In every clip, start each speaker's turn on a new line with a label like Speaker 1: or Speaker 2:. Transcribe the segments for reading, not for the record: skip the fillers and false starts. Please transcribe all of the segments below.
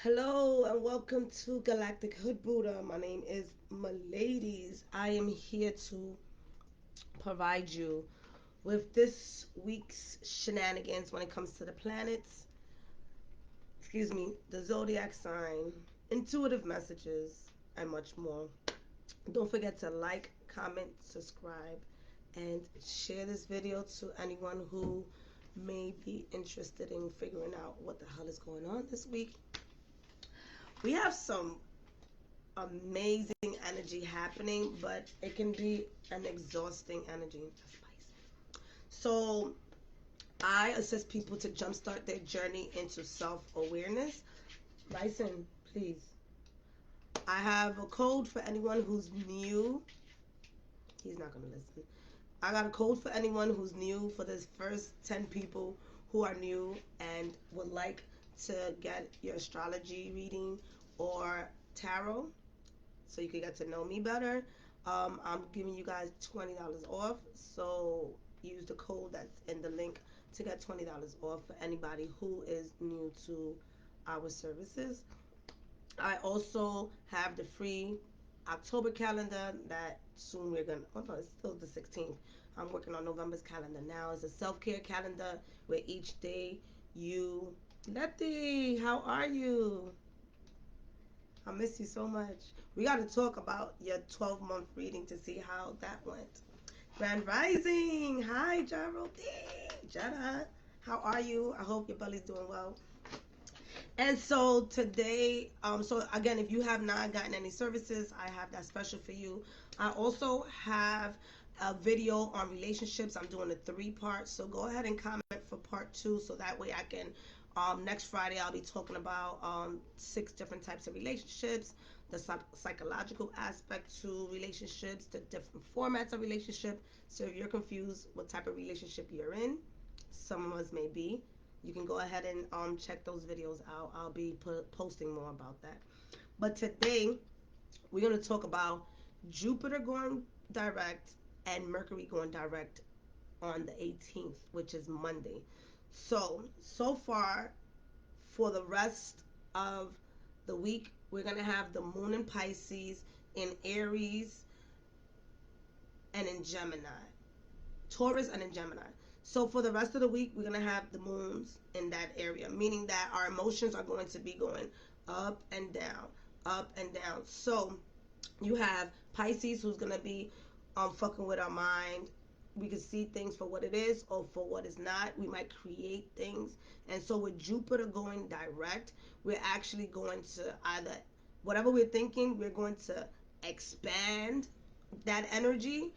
Speaker 1: Hello and welcome to Galactic Hood Buddha. My name is Miladies. I am here to provide you with this week's shenanigans when it comes to the planets, the zodiac sign, intuitive messages, and much more. Don't forget to like, comment, subscribe, and share this video to anyone who may be interested in figuring out what the hell is going on this week. We have some amazing energy happening, but it can be an exhausting energy. So I assist people to jumpstart their journey into self-awareness. Bryson, please. I have a code for anyone who's new. He's not going to listen. I got a code for anyone who's new, for this first 10 people who are new and would like to get your astrology reading or tarot so you can get to know me better. I'm giving you guys $20 off, so use the code that's in the link to get $20 off for anybody who is new to our services. I also have the free October calendar that soon we're gonna, oh no, it's still the 16th. I'm working on November's calendar now. It's a self-care calendar where each day you, Letty, how are you? I miss you so much. We got to talk about your 12-month reading to see how that went. Grand Rising. Hi, Geraldine. Jetta, how are you? I hope your belly's doing well. And so today, so again, if you have not gotten any services, I have that special for you. I also have a video on relationships. I'm doing a 3-part, so go ahead and comment for part 2, so that way I can, next Friday I'll be talking about 6 different types of relationships, the psychological aspect to relationships, the different formats of relationship. So if you're confused what type of relationship you're in, some of us may be, you can go ahead and check those videos out. I'll be posting more about that. But today, we're going to talk about Jupiter going direct and Mercury going direct on the 18th, which is Monday. So far, for the rest of the week, we're going to have the moon in Pisces, in Aries, and in Gemini. Taurus and in Gemini. So for the rest of the week, we're going to have the moons in that area, meaning that our emotions are going to be going up and down, up and down. So you have Pisces, who's going to be fucking with our mind. We can see things for what it is or for what it's not. We might create things. And so with Jupiter going direct, we're actually going to either, whatever we're thinking, we're going to expand that energy.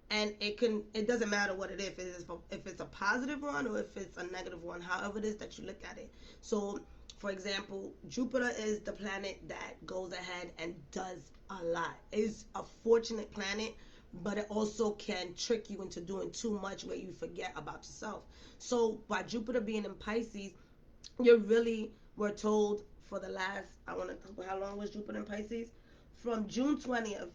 Speaker 1: And it doesn't matter what it is, if it's a positive one or if it's a negative one, however it is that you look at it. So for example, Jupiter is the planet that goes ahead and does a lot. It's a fortunate planet, but it also can trick you into doing too much where you forget about yourself. So by Jupiter being in Pisces, you really were told for the last, how long was Jupiter in Pisces? From June 20th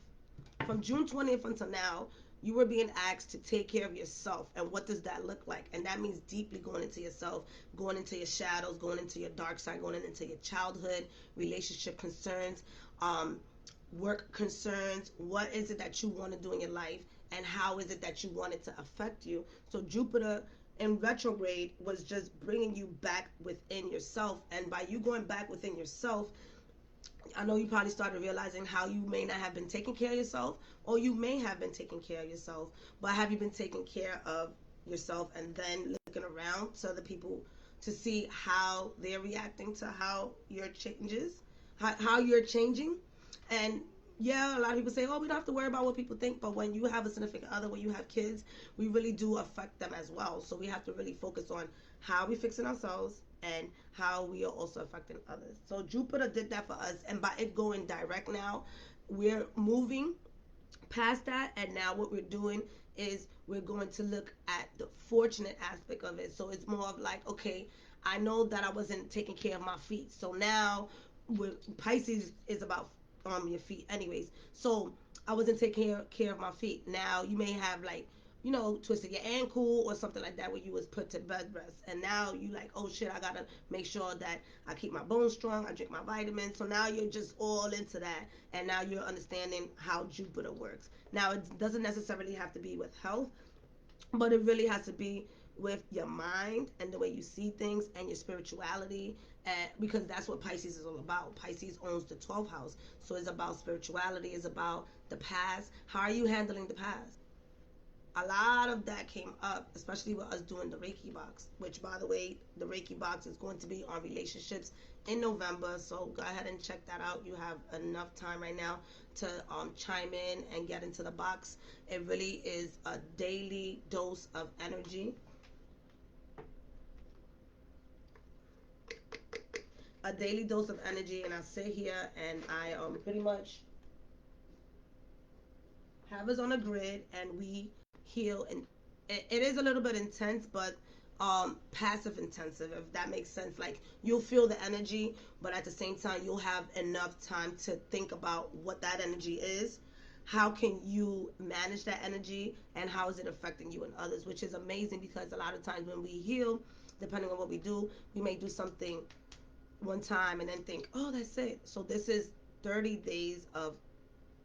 Speaker 1: until now, you were being asked to take care of yourself. And what does that look like? And that means deeply going into yourself, going into your shadows, going into your dark side, going into your childhood, relationship concerns, work concerns. What is it that you want to do in your life, and how is it that you want it to affect you? So Jupiter in retrograde was just bringing you back within yourself. And by you going back within yourself, I know you probably started realizing how you may not have been taking care of yourself, or you may have been taking care of yourself, but have you been taking care of yourself and then looking around to other people to see how they're reacting to how you're changing? And yeah, a lot of people say, oh, we don't have to worry about what people think, but when you have a significant other, when you have kids, we really do affect them as well. So we have to really focus on how we're fixing ourselves and how we are also affecting others. So Jupiter did that for us, and by it going direct now, we're moving past that, and now what we're doing is we're going to look at the fortunate aspect of it. So it's more of like, okay, I know that I wasn't taking care of my feet, so now Pisces is about your feet anyways. So I wasn't taking care of my feet. Now you may have like you know, twisted your ankle or something like that, where you was put to bed rest, and now you like, oh shit, I gotta make sure that I keep my bones strong, I drink my vitamins. So now you're just all into that, and now you're understanding how Jupiter works. Now it doesn't necessarily have to be with health, but it really has to be with your mind and the way you see things and your spirituality, because that's what Pisces is all about. Pisces owns the 12th house, so it's about spirituality, it's about the past. How are you handling the past? A lot of that came up, especially with us doing the Reiki box, which, by the way, the Reiki box is going to be on relationships in November. So go ahead and check that out. You have enough time right now to chime in and get into the box. It really is a daily dose of energy. A daily dose of energy, and I sit here and I pretty much have us on a grid and we heal. And it is a little bit intense, but passive intensive, if that makes sense. Like, you'll feel the energy, but at the same time you'll have enough time to think about what that energy is, how can you manage that energy, and how is it affecting you and others, which is amazing, because a lot of times when we heal, depending on what we do, we may do something one time and then think, oh, that's it. So this is 30 days of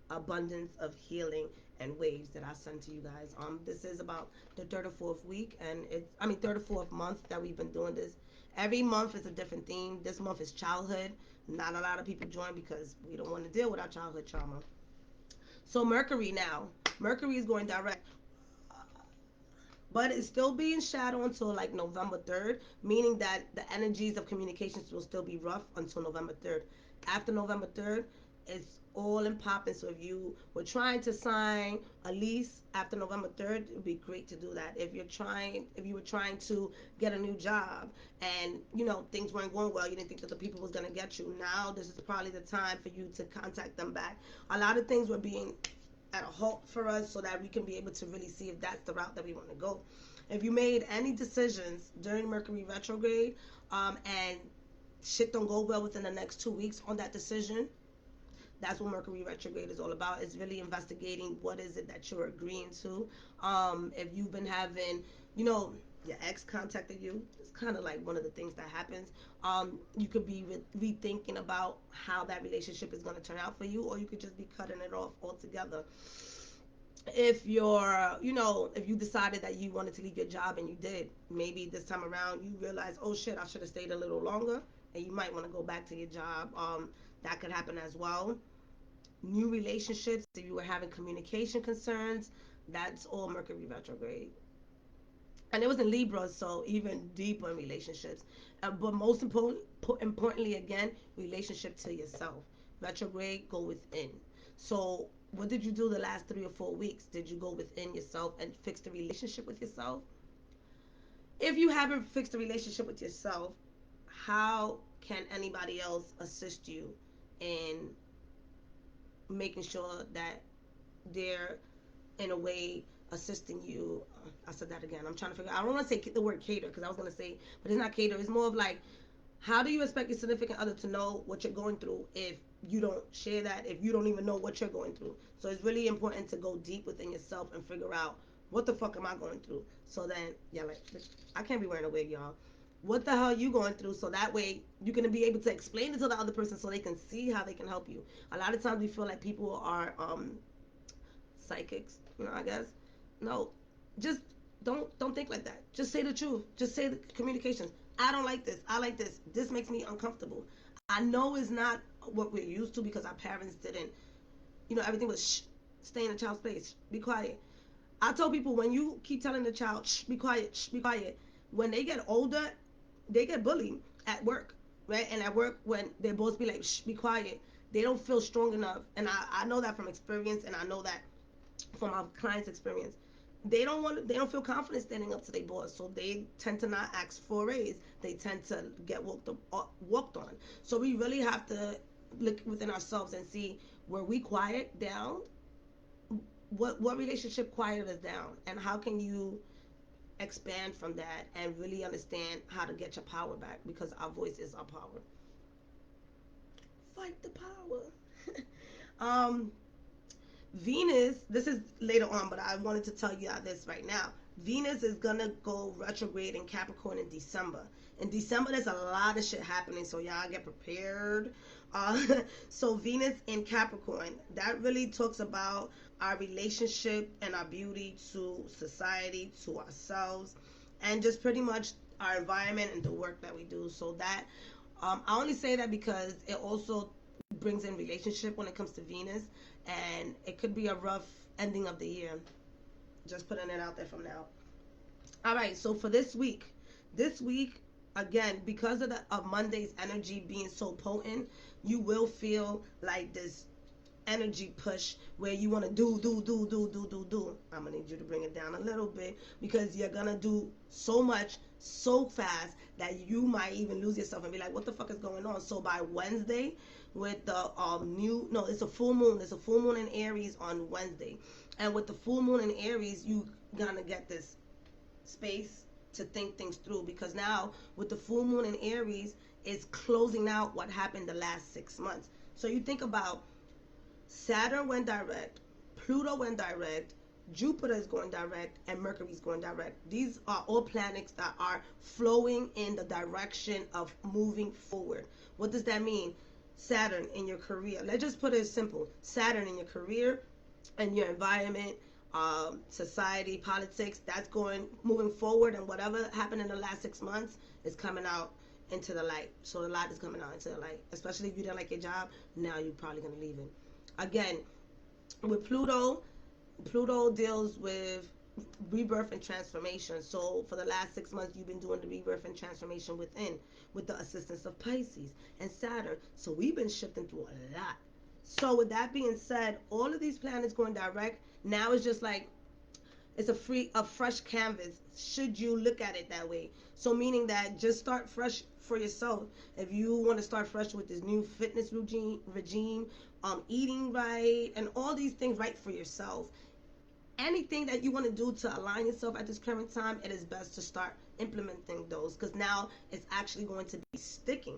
Speaker 1: abundance of healing and waves that I send to you guys. This is about the third or fourth week, and third or fourth month that we've been doing this. Every month is a different theme. This month is childhood. Not a lot of people join because we don't want to deal with our childhood trauma. So Mercury now. Mercury is going direct, but it's still being shadow until like November 3rd, meaning that the energies of communications will still be rough until November 3rd. After November 3rd, it's all in popping. So if you were trying to sign a lease after November 3rd, it would be great to do that. If you were trying to get a new job and, you know, things weren't going well, you didn't think that the people was going to get you, now this is probably the time for you to contact them back. A lot of things were being at a halt for us, so that we can be able to really see if that's the route that we want to go. If you made any decisions during Mercury retrograde, and shit don't go well within the next 2 weeks on that decision, that's what Mercury retrograde is all about. It's really investigating what is it that you're agreeing to. If you've been having, you know, your ex contacted you, it's kind of like one of the things that happens. You could be rethinking about how that relationship is going to turn out for you, or you could just be cutting it off altogether. If you're, you know, if you decided that you wanted to leave your job and you did, maybe this time around you realize, oh shit, I should have stayed a little longer, and you might want to go back to your job. That could happen as well. New relationships, if you were having communication concerns, that's all Mercury retrograde. And it was in Libra, so even deeper in relationships. But most importantly, again, relationship to yourself. Retrograde, go within. So what did you do the last 3 or 4 weeks? Did you go within yourself and fix the relationship with yourself? If you haven't fixed the relationship with yourself, how can anybody else assist you in making sure that they're, in a way, assisting you? I said that again. I'm trying to figure out. I don't want to say the word cater, because I was going to say, but it's not cater. It's more of like, how do you expect your significant other to know what you're going through if you don't share that, if you don't even know what you're going through? So it's really important to go deep within yourself and figure out, what the fuck am I going through? So then, yeah, like, I can't be wearing a wig, y'all. What the hell are you going through? So that way you're going to be able to explain it to the other person so they can see how they can help you. A lot of times we feel like people are psychics, you know, I guess. No, just don't think like that. Just say the truth. Just say the communications. I don't like this. I like this. This makes me uncomfortable. I know it's not what we're used to, because our parents didn't, you know, everything was shh, stay in a child's place, be quiet. I tell people, when you keep telling the child, shh, be quiet, shh, be quiet, when they get older, they get bullied at work, right? And at work, when their boss be like, shh, be quiet, they don't feel strong enough. And I know that from experience, and I know that from our clients' experience. They don't feel confident standing up to their boss, so they tend to not ask for a raise. They tend to get walked on. So we really have to look within ourselves and see, where we quiet down, what relationship quieted us down, and how can you expand from that and really understand how to get your power back, because our voice is our power. Fight the power. Venus, this is later on, but I wanted to tell you this right now. Venus is gonna go retrograde in Capricorn in December. In December, there's a lot of shit happening, so y'all get prepared. Uh, so Venus in Capricorn, that really talks about our relationship and our beauty to society, to ourselves, and just pretty much our environment and the work that we do. So that, I only say that because it also brings in relationship when it comes to Venus, and it could be a rough ending of the year. Just putting it out there from now. All right, so for this week, again, because of Monday's energy being so potent, you will feel like this energy push where you want to do. I'm gonna need you to bring it down a little bit, because you're gonna do so much so fast that you might even lose yourself and be like, what the fuck is going on? So by Wednesday, with the it's a full moon. There's a full moon in Aries on Wednesday, and with the full moon in Aries, you gonna get this space to think things through, because now with the full moon in Aries, it's closing out what happened the last 6 months. So you think about Saturn went direct, Pluto went direct, Jupiter is going direct, and Mercury is going direct. These are all planets that are flowing in the direction of moving forward. What does that mean? Saturn in your career. Let's just put it simple. Saturn in your career and your environment, society, politics, that's moving forward, and whatever happened in the last 6 months is coming out into the light. So a lot is coming out into the light, especially if you didn't like your job. Now you're probably going to leave it. Again, with Pluto deals with rebirth and transformation. So for the last 6 months, you've been doing the rebirth and transformation within, with the assistance of Pisces and Saturn. So we've been shifting through a lot. So with that being said, all of these planets going direct, now it's just like, it's a fresh canvas, should you look at it that way. So meaning that just start fresh for yourself. If you want to start fresh with this new fitness regime, eating right, and all these things right for yourself, anything that you want to do to align yourself at this current time, it is best to start implementing those, because now it's actually going to be sticking,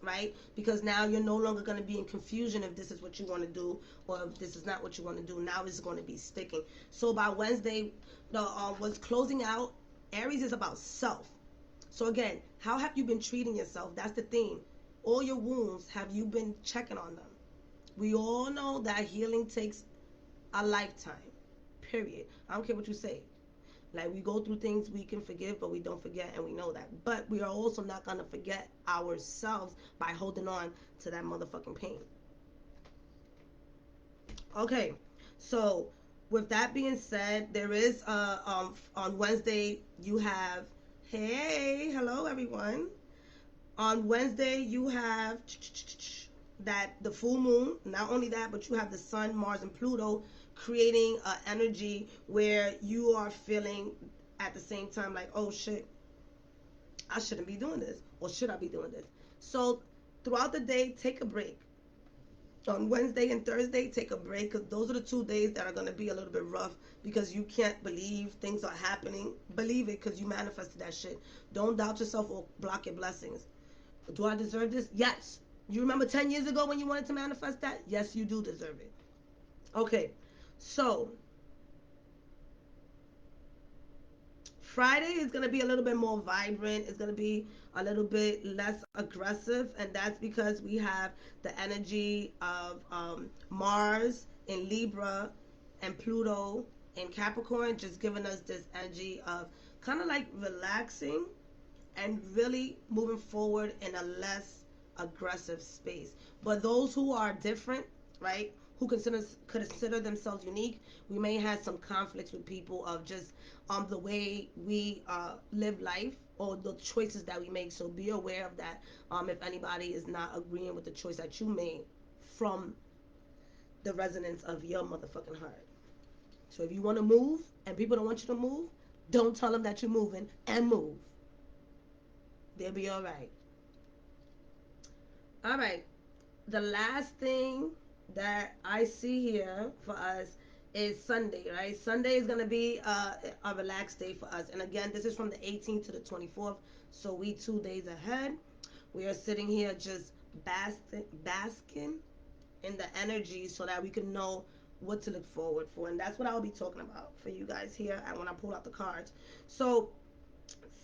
Speaker 1: right? Because now you're no longer going to be in confusion if this is what you want to do or if this is not what you want to do. Now it's going to be sticking. So by Wednesday, what's closing out, Aries is about self. So again, how have you been treating yourself? That's the theme. All your wounds, have you been checking on them? We all know that healing takes a lifetime, period. I don't care what you say. Like, we go through things, we can forgive, but we don't forget, and we know that. But we are also not going to forget ourselves by holding on to that motherfucking pain. Okay, so with that being said, there is, on Wednesday, you have, hey, hello, everyone. On Wednesday, you have that the full moon. Not only that, but you have the sun, Mars, and Pluto creating an energy where you are feeling at the same time like, oh shit, I shouldn't be doing this, or should I be doing this? So throughout the day, take a break. On Wednesday and Thursday, take a break, because those are the 2 days that are going to be a little bit rough, because you can't believe things are happening. Believe it, because you manifested that shit. Don't doubt yourself or block your blessings. Do I deserve this? Yes. You remember 10 years ago when you wanted to manifest that? Yes, you do deserve it. Okay, so Friday is going to be a little bit more vibrant. It's going to be a little bit less aggressive, and that's because we have the energy of Mars in Libra and Pluto in Capricorn, just giving us this energy of kind of like relaxing and really moving forward in a less aggressive space. But those who are different, right, who consider themselves unique, we may have some conflicts with people of just the way we live life or the choices that we make. So be aware of that if anybody is not agreeing with the choice that you made from the resonance of your motherfucking heart. So if you want to move and people don't want you to move, don't tell them that you're moving, and move. They'll be all right. All right. The last thing that I see here for us is Sunday, right? Sunday is going to be a relaxed day for us. And again, this is from the 18th to the 24th. So we 2 days ahead. We are sitting here just basking in the energy so that we can know what to look forward for, and that's what I'll be talking about for you guys here and when I pull out the cards. So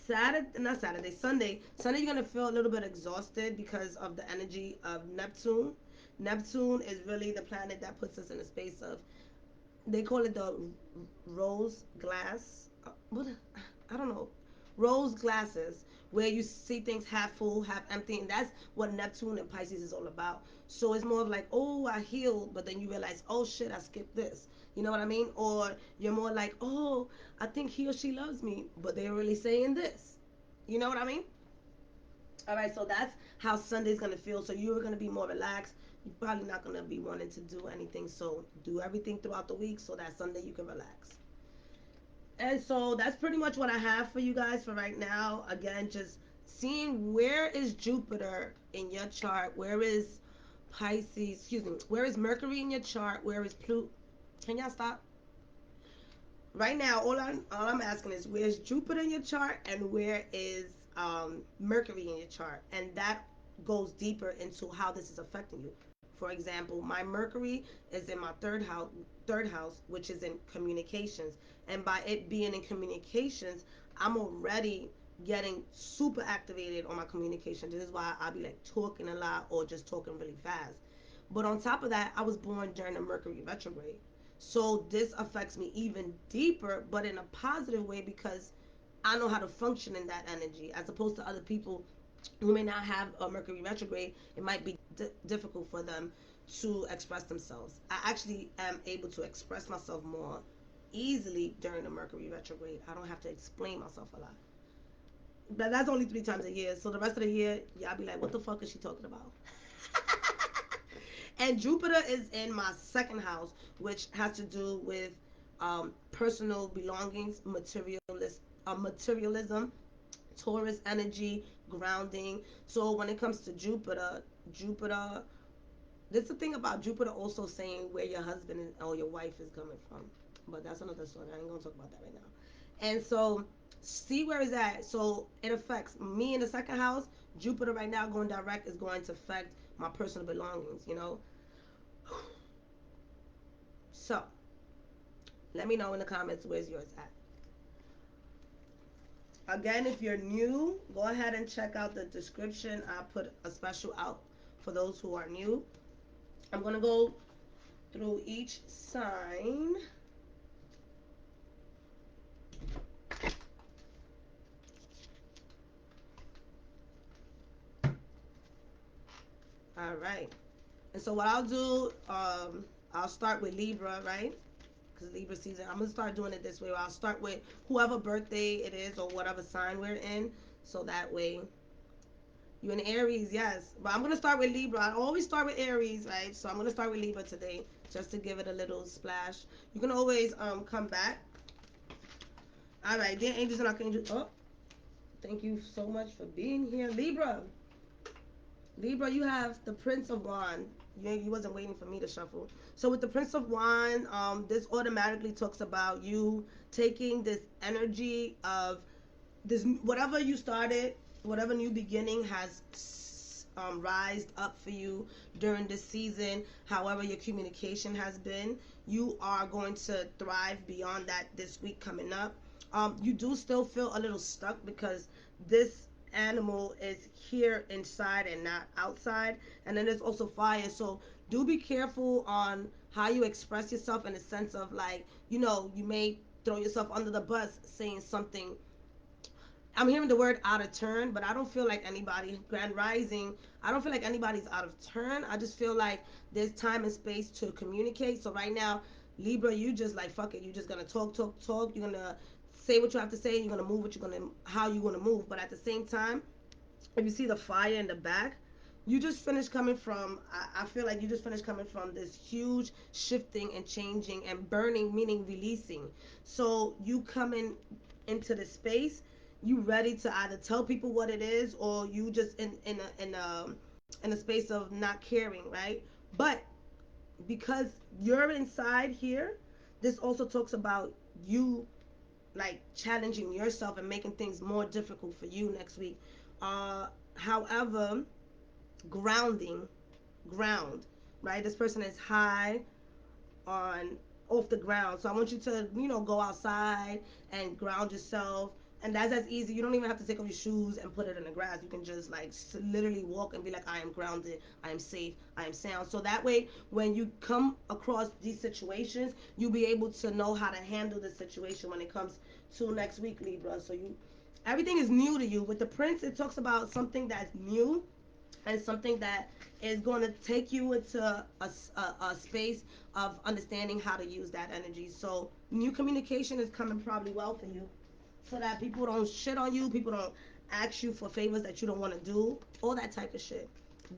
Speaker 1: Sunday, you're gonna feel a little bit exhausted because of the energy of Neptune. Neptune is really the planet that puts us in a space of, they call it the rose glass. What? I don't know. Rose glasses, where you see things half full, half empty, and that's what Neptune and Pisces is all about. So it's more of like, oh, I healed, but then you realize, oh shit, I skipped this. You know what I mean? Or you're more like, oh, I think he or she loves me, but they're really saying this. You know what I mean? All right, so that's how Sunday's gonna feel. So you're gonna be more relaxed. You're probably not gonna be wanting to do anything. So do everything throughout the week so that Sunday you can relax. And so that's pretty much what I have for you guys for right now. Again, just seeing where is Jupiter in your chart, where is Pisces, excuse me, where is Mercury in your chart, where is Pluto. Can y'all stop? Right now, all I'm asking is, where's Jupiter in your chart and where is Mercury in your chart, and that goes deeper into how this is affecting you. For example, my Mercury is in my third house, which is in communications, and by it being in communications, I'm already getting super activated on my communication. This is why I'll be like talking a lot or just talking really fast. But on top of that, I was born during the Mercury retrograde. So this affects me even deeper, but in a positive way, because I know how to function in that energy, as opposed to other people who may not have a Mercury retrograde. It might be difficult for them to express themselves. I actually am able to express myself more easily during the Mercury retrograde. I don't have to explain myself a lot. But that's only 3 times a year. So the rest of the year, y'all be like, what the fuck is she talking about? And Jupiter is in my second house, which has to do with personal belongings, materialism, Taurus energy, grounding. So when it comes to Jupiter, there's the thing about Jupiter also saying where your husband or your wife is coming from. But that's another story. I ain't going to talk about that right now. And so see where it's at. So it affects me in the second house. Jupiter right now going direct is going to affect my personal belongings, you know. So let me know in the comments where's yours at. Again, if you're new, go ahead and check out the description. I put a special out for those who are new. I'm going to go through each sign. All right. And so what I'll do, I'll start with Libra, right? Because Libra season, I'm going to start doing it this way. I'll start with whoever birthday it is or whatever sign we're in. So that way, you're in Aries, yes. But I'm going to start with Libra. I always start with Aries, right? So I'm going to start with Libra today, just to give it a little splash. You can always come back. All right, dear angels and archangels. Oh, thank you so much for being here. Libra, you have the Prince of Wands. You wasn't waiting for me to shuffle. So with the Prince of Wands, this automatically talks about you taking this energy of this, whatever you started, whatever new beginning has rised up for you during this season. However your communication has been, you are going to thrive beyond that this week coming up. You do still feel a little stuck because this animal is here inside and not outside, and then there's also fire. So do be careful on how you express yourself, in the sense of, like, you know, you may throw yourself under the bus saying something. I'm hearing the word out of turn, but I don't feel like anybody, Grand Rising, I don't feel like anybody's out of turn. I just feel like there's time and space to communicate. So right now, Libra, you just like, fuck it. You're just going to talk. You're going to say what you have to say. You're going to move how you're going to move. But at the same time, if you see the fire in the back, you just finished coming from, I feel like you just finished coming from this huge shifting and changing and burning, meaning releasing. So you coming into the space, you ready to either tell people what it is, or you just in a space of not caring, right? But because you're inside here, this also talks about you, like, challenging yourself and making things more difficult for you next week. However, ground, right? This person is high on off the ground. So I want you to, go outside and ground yourself. And that's as easy. You don't even have to take off your shoes and put it in the grass. You can just like literally walk and be like, I am grounded, I am safe, I am sound. So that way, when you come across these situations, you'll be able to know how to handle the situation when it comes to next week, Libra. So everything is new to you. With the Prince, it talks about something that's new and something that is going to take you into a space of understanding how to use that energy. So new communication is coming probably well for you, so that people don't shit on you, people don't ask you for favors that you don't want to do, all that type of shit.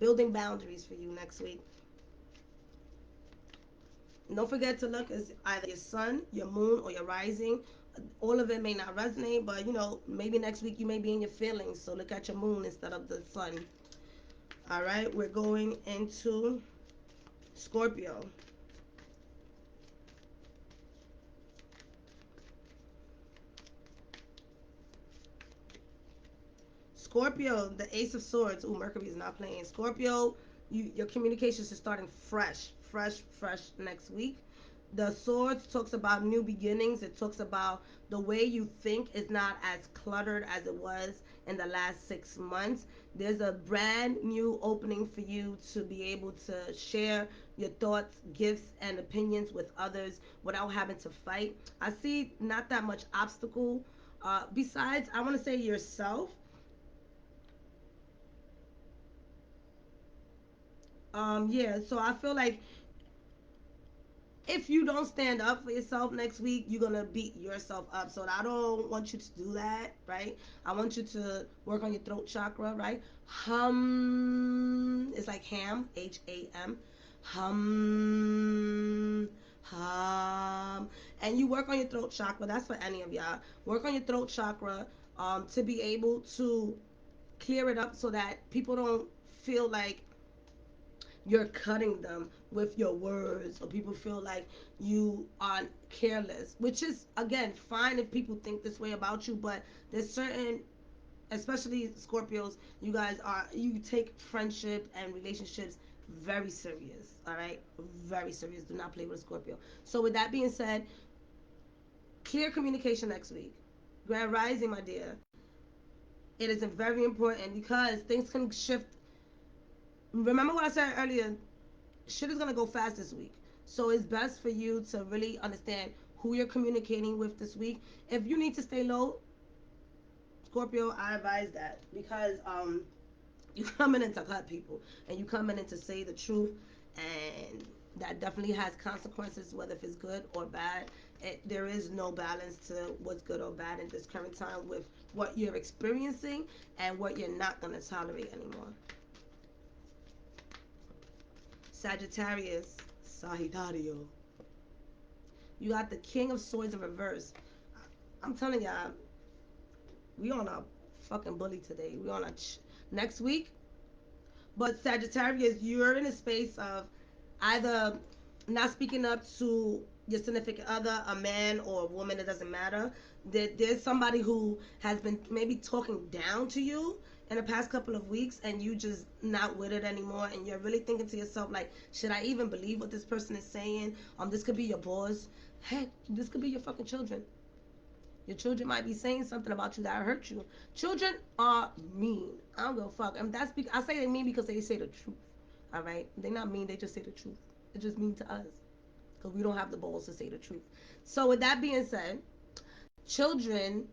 Speaker 1: Building boundaries for you next week. Don't forget to look as either your sun, your moon, or your rising. All of it may not resonate, but maybe next week you may be in your feelings. So look at your moon instead of the sun. All right, we're going into Scorpio. Scorpio, the Ace of Swords. Ooh, Mercury is not playing. Scorpio, your communications is starting fresh next week. The Swords talks about new beginnings. It talks about the way you think is not as cluttered as it was in the last 6 months. There's a brand new opening for you to be able to share your thoughts, gifts, and opinions with others without having to fight. I see not that much obstacle. Besides, I want to say yourself. Yeah, so I feel like if you don't stand up for yourself next week, you're gonna beat yourself up. So I don't want you to do that, right? I want you to work on your throat chakra, right? It's like ham, HAM. Hum. And you work on your throat chakra. That's for any of y'all. Work on your throat chakra to be able to clear it up so that people don't feel like you're cutting them with your words, or people feel like you are careless, which is again fine if people think this way about you, but there's certain, especially Scorpios, you take friendship and relationships very serious. All right, very serious. Do not play with a Scorpio. So with that being said, clear communication next week. Grand Rising, my dear, it is very important because things can shift. Remember what I said earlier, shit is gonna go fast this week. So it's best for you to really understand who you're communicating with this week. If you need to stay low, Scorpio, I advise that because you coming in to cut people and you coming in to say the truth, and that definitely has consequences, whether if it's good or bad. There is no balance to what's good or bad in this current time with what you're experiencing and what you're not gonna tolerate anymore. Sagittarius, Sagittario. You got the King of Swords in reverse. I'm telling y'all, we on a fucking bully today. We on a next week. But Sagittarius, you're in a space of either not speaking up to your significant other, a man or a woman, it doesn't matter. There's somebody who has been maybe talking down to you in the past couple of weeks, and you just not with it anymore, and you're really thinking to yourself like, should I even believe what this person is saying? This could be your boss. Heck, this could be your fucking children. Your children might be saying something about you that hurt you. Children are mean. I don't give a fuck. And I say they mean because they say the truth. All right, they're not mean. They just say the truth. It's just mean to us because we don't have the balls to say the truth. So with that being said, children,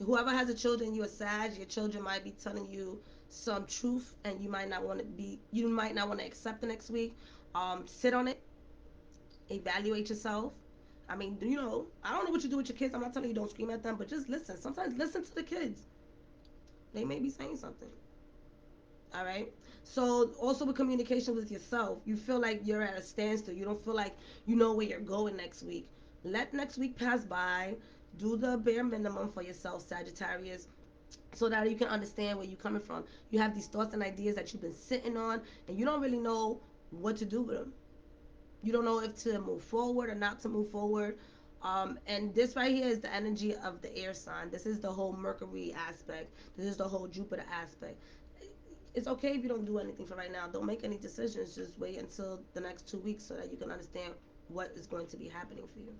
Speaker 1: whoever has a children, you're a Sag, your children might be telling you some truth, and you might not want to accept it next week. Sit on it, evaluate yourself. I mean, I don't know what you do with your kids. I'm not telling you don't scream at them, but just listen. Sometimes listen to the kids. They may be saying something. All right. So also with communication with yourself, you feel like you're at a standstill. You don't feel like you know where you're going next week. Let next week pass by. Do the bare minimum for yourself, Sagittarius, so that you can understand where you're coming from. You have these thoughts and ideas that you've been sitting on, and you don't really know what to do with them. You don't know if to move forward or not to move forward. And this right here is the energy of the air sign. This is the whole Mercury aspect. This is the whole Jupiter aspect. It's okay if you don't do anything for right now. Don't make any decisions. Just wait until the next 2 weeks so that you can understand what is going to be happening for you.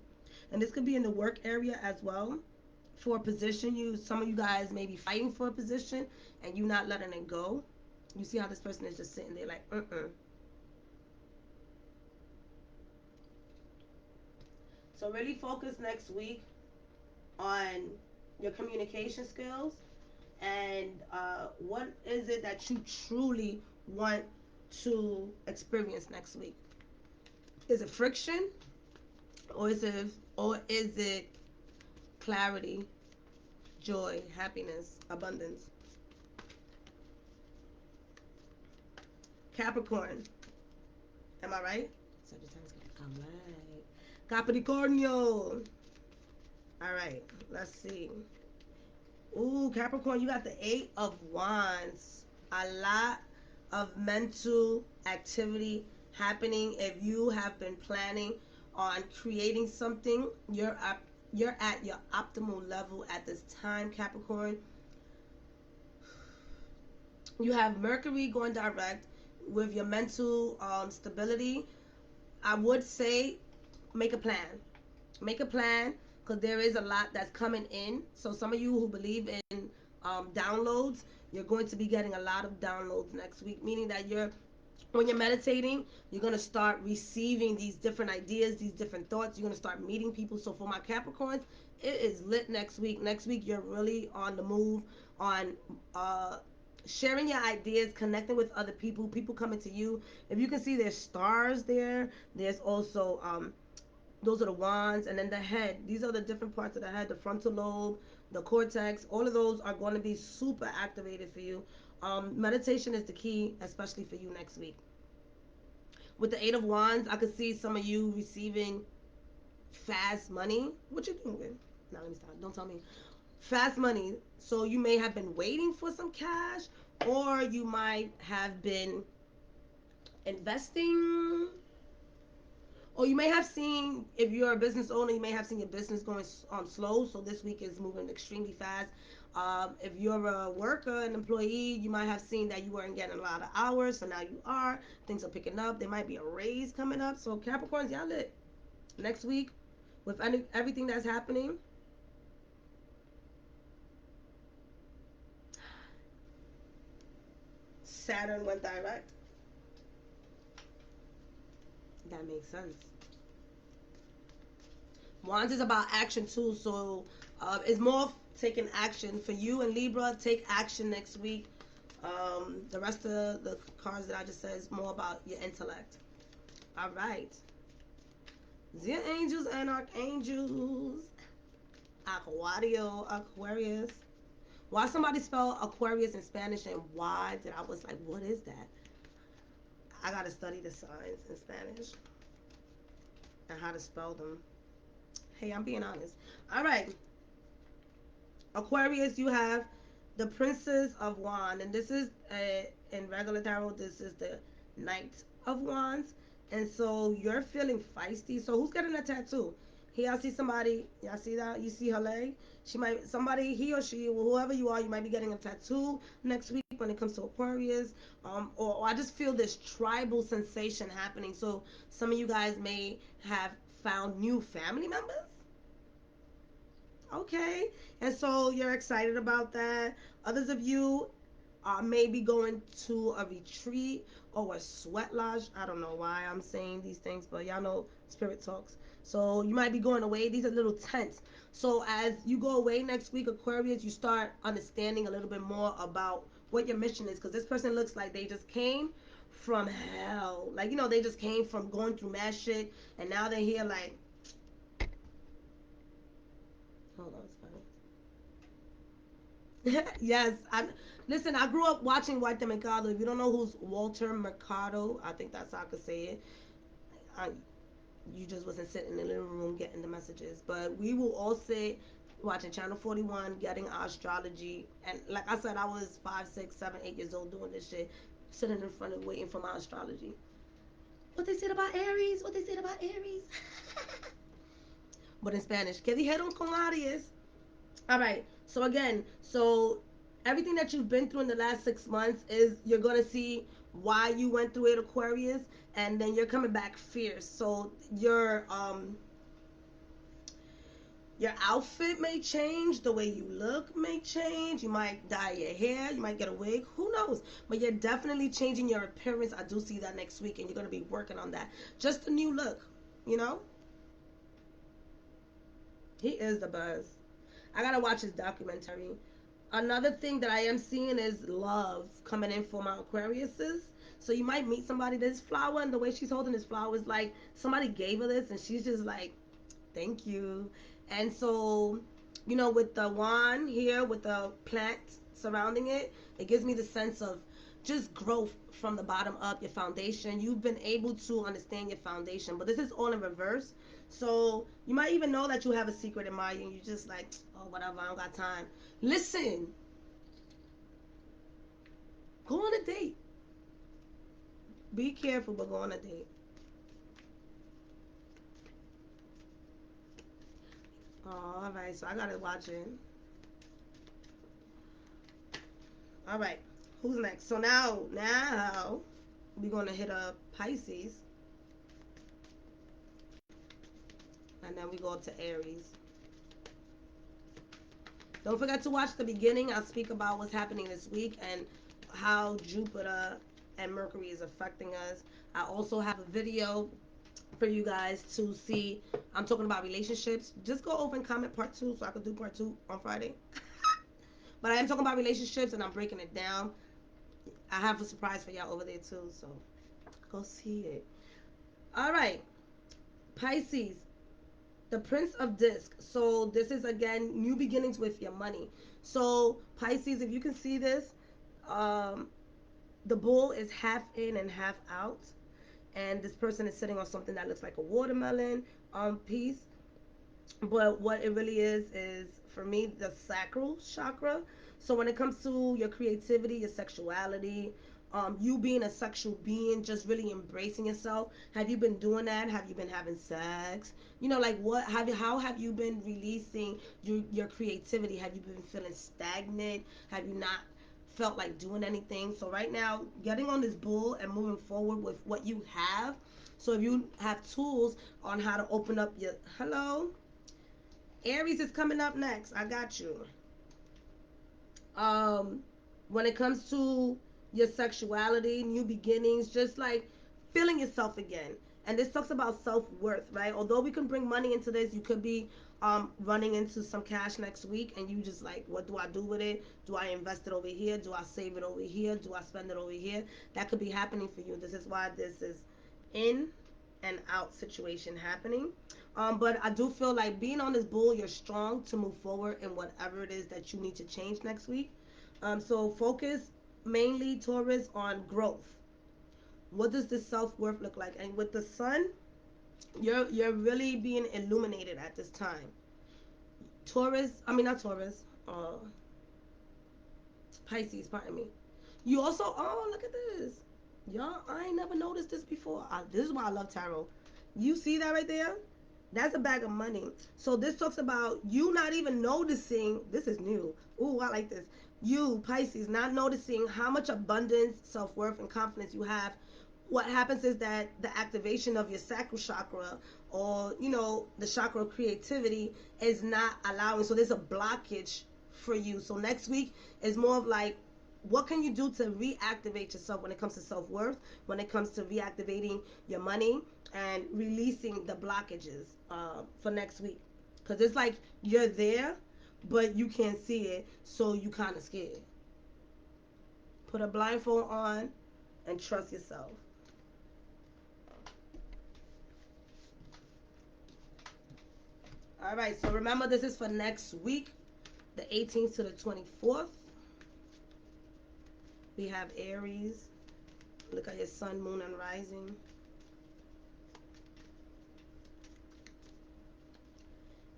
Speaker 1: And this could be in the work area as well. For a position, some of you guys may be fighting for a position and you not letting it go. You see how this person is just sitting there like, So really focus next week on your communication skills and what is it that you truly want to experience next week. Is it friction, or is it clarity, joy, happiness, abundance? Capricorn, am I right? Sagittarius, I'm right. Capricornio. All right, let's see. Ooh, Capricorn, you got the 8 of Wands. A lot of mental activity happening. If you have been planning on creating something, you're at your optimal level at this time, Capricorn. You have Mercury going direct with your mental stability. I would say make a plan. Make a plan, because there is a lot that's coming in. So some of you who believe in downloads, you're going to be getting a lot of downloads next week, meaning that when you're meditating, you're going to start receiving these different ideas, these different thoughts. You're going to start meeting people. So for my Capricorns, it is lit next week. Next week, you're really on the move, on sharing your ideas, connecting with other people, people coming to you. If you can see, there's stars there. There's also those are the wands, and then the head. These are the different parts of the head, the frontal lobe, the cortex. All of those are going to be super activated for you. Meditation is the key, especially for you next week. With the 8 of Wands, I could see some of you receiving fast money. What you doing? Now let me stop. Don't tell me. Fast money. So you may have been waiting for some cash, or you might have been investing. Or you may have seen, if you're a business owner, you may have seen your business going slow. So this week is moving extremely fast. If you're a worker, an employee, you might have seen that you weren't getting a lot of hours. So now you are. Things are picking up. There might be a raise coming up. So Capricorns, y'all lit. Next week, with everything that's happening. Saturn went direct. That makes sense. Wands is about action too, so it's more taking action for you and Libra. Take action next week. The rest of the cards that I just said is more about your intellect. All right. Dear angels and archangels, Aquarius. Why somebody spell Aquarius in Spanish and why did I was like, what is that? I gotta study the signs in Spanish and how to spell them. Hey, I'm being honest. All right. Aquarius, you have the Princess of Wands, and this is in regular tarot. This is the Knight of Wands, and so you're feeling feisty. So who's getting a tattoo? Here I see somebody. Y'all see that? You see her leg? He or she, whoever you are, you might be getting a tattoo next week when it comes to Aquarius. Or I just feel this tribal sensation happening. So some of you guys may have found new family members. Okay, and so you're excited about that. Others of you are maybe going to a retreat or a sweat lodge. I don't know why I'm saying these things, but y'all know spirit talks. So you might be going away. These are little tents. So as you go away next week, Aquarius, you start understanding a little bit more about what your mission is, because this person looks like they just came from hell. Like, they just came from going through mad shit, and now they're here like, hold on, yes, listen. I grew up watching Walter Mercado. If you don't know who's Walter Mercado, I think that's how I could say it. You just wasn't sitting in the living room getting the messages, but we will all sit watching Channel 41, getting our astrology. And like I said, I was 5, 6, 7, 8 years old doing this shit, sitting in front of waiting for my astrology. What they said about Aries? What they said about Aries? But in Spanish, ¿qué dijeron con Aries? All right. So again, everything that you've been through in the last 6 months is you're going to see why you went through it, Aquarius, and then you're coming back fierce. So your outfit may change, the way you look may change, you might dye your hair, you might get a wig, who knows, but you're definitely changing your appearance. I do see that next week, and you're going to be working on that. Just a new look, you know. He is the buzz. I gotta watch his documentary. Another thing that I am seeing is love coming in for my Aquariuses. So you might meet somebody. This flower, and the way she's holding this flower is like somebody gave her this, and she's just like, thank you. And so, you know, with the wand here, with the plant surrounding it, it gives me the sense of just growth from the bottom up, your foundation. You've been able to understand your foundation, but this is all in reverse. So you might even know that you have a secret in mind, and you're just like, oh, whatever, I don't got time. Listen, go on a date. Be careful, but go on a date. Oh, all right, so I gotta watch it. All right, who's next? So now we're gonna hit up Pisces, and then we go up to Aries. Don't forget to watch the beginning. I'll speak about what's happening this week and how Jupiter and Mercury is affecting us. I also have a video for you guys to see. I'm talking about relationships. Just go over and comment part 2 so I can do part 2 on Friday. But I am talking about relationships, and I'm breaking it down. I have a surprise for y'all over there too, so go see it. All right, Pisces, the Prince of Disc. So this is again new beginnings with your money. So Pisces, if you can see this, the bull is half in and half out, and this person is sitting on something that looks like a watermelon piece. But what it really is for me the sacral chakra. So when it comes to your creativity, your sexuality, you being a sexual being, just really embracing yourself. Have you been doing that? Have you been having sex? You know, like how have you been releasing your creativity? Have you been feeling stagnant? Have you not felt like doing anything? So right now, getting on this bull and moving forward with what you have. So if you have tools on how to open up your Aries is coming up next. I got you. When it comes to your sexuality, new beginnings, just like feeling yourself again. And this talks about self-worth, right? Although we can bring money into this, you could be running into some cash next week, and you just like, what do I do with it? Do I invest it over here? Do I save it over here? Do I spend it over here? That could be happening for you. This is why this is in and out situation happening. But I do feel like being on this bull, you're strong to move forward in whatever it is that you need to change next week. So focus mainly, Taurus, on growth. What does this self-worth look like? And with the sun, you're really being illuminated at this time. Taurus, I mean not Taurus, Pisces, pardon me. You also, oh, look at this. Y'all, I ain't never noticed this before. This is why I love tarot. You see that right there? That's a bag of money. So this talks about you not even noticing. This is new. Ooh, I like this. You, Pisces, not noticing how much abundance, self-worth, and confidence you have. What happens is that the activation of your sacral chakra, or, you know, the chakra of creativity, is not allowing. So there's a blockage for you. So next week is more of like, what can you do to reactivate yourself when it comes to self-worth, when it comes to reactivating your money and releasing the blockages for next week? Because it's like you're there, but you can't see it, so you kind of scared. Put a blindfold on and trust yourself. All right, so remember, this is for next week, the 18th to the 24th. We have Aries. Look at your sun, moon, and rising.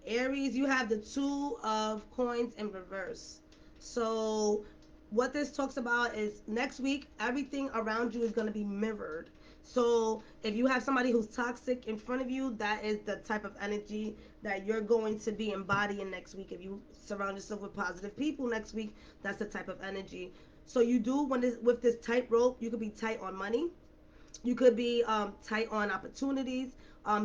Speaker 1: Aries, you have the 2 of coins in reverse. So what this talks about is next week, everything around you is going to be mirrored. So if you have somebody who's toxic in front of you, that is the type of energy that you're going to be embodying next week. If you surround yourself with positive people next week, that's the type of energy. So you do, when this, with this tightrope, you could be tight on money. You could be tight on opportunities.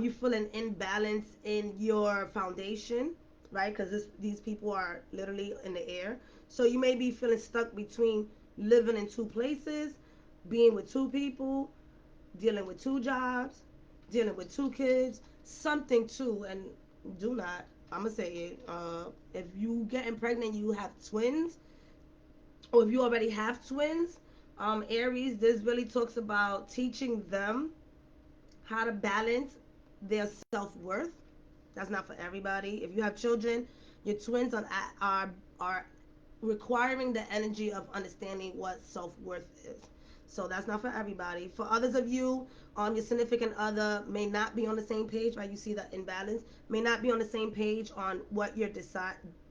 Speaker 1: You feel an imbalance in your foundation, right? Because these people are literally in the air. So you may be feeling stuck between living in two places, being with two people, dealing with two jobs, dealing with two kids, something too. And do not, I'm gonna say it. If you getting pregnant, you have twins, or if you already have twins, Aries, this really talks about teaching them how to balance their self worth. That's not for everybody. If you have children, your twins are requiring the energy of understanding what self worth is. So that's not for everybody. For others of you, your significant other may not be on the same page, right? You see the imbalance, may not be on the same page on what you're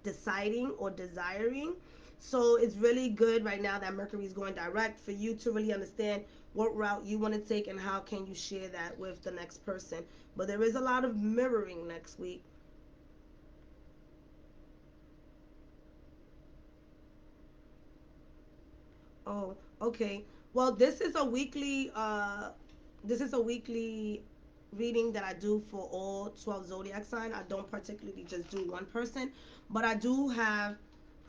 Speaker 1: deciding or desiring. So it's really good right now that Mercury is going direct for you to really understand what route you want to take and how can you share that with the next person. But there is a lot of mirroring next week. Oh, okay. Well, this is a weekly reading that I do for all 12 zodiac sign. I don't particularly just do one person, but I do have